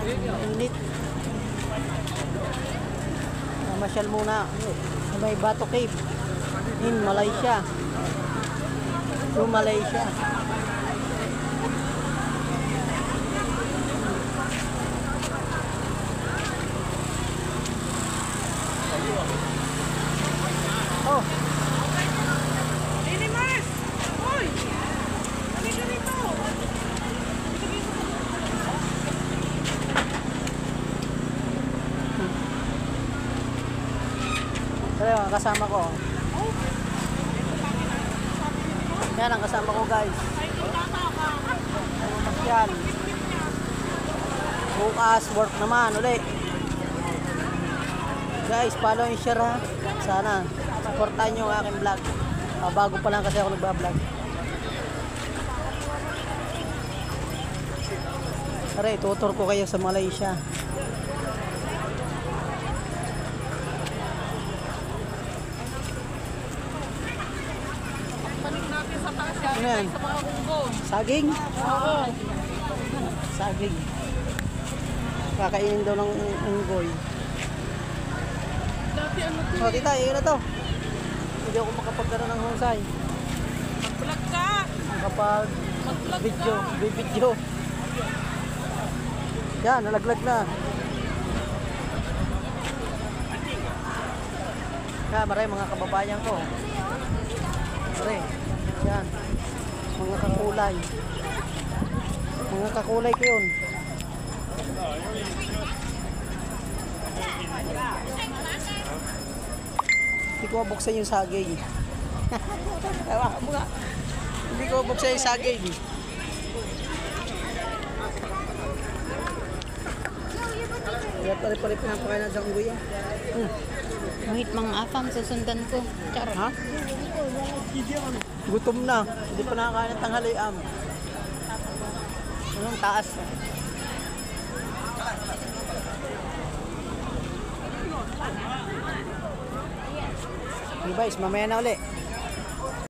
Init. Masyal muna sa may Bato Cave in Malaysia. So Malaysia. Oh. Ini Mas. Hoy. Halika rito. Ito yung kasama ko. Yan ang kasama ko, guys. Masyal. Bukas work naman ulit. Guys, follow and share ha. Sana supportan nyo ang aking vlog. Bago pa lang kasi ako nagbablog. Tara, tutor ko kayo sa Malaysia. Balik natin sa taas yan. Ano yan? Sa mga unggo. Saging? Oo. Saging. Kakainin daw ng unggoy. Dati ano to? So, tita, yun na to. Hindi ako makapagkaroon ng husay. Mag-vlog ka. Kapag Mag-vlog video, ka. video. Yan, nalaglag na. Kaya maray mga kababayan ko. Maray. Yan. Mga kakulay. Mga kakulay ko yun. Hindi ko mabuksan yung saging. Ewan mo nga. Hindi ko mabuksan yung saging. Kaya pare-pare pinapakain sa unggoy yan. Mahit mga afam, susundan ko. Charot. Ha? Gutom na. Hindi pa nakakain ng tanghalian. Anong taas? Hey guys, mamaya na ulit.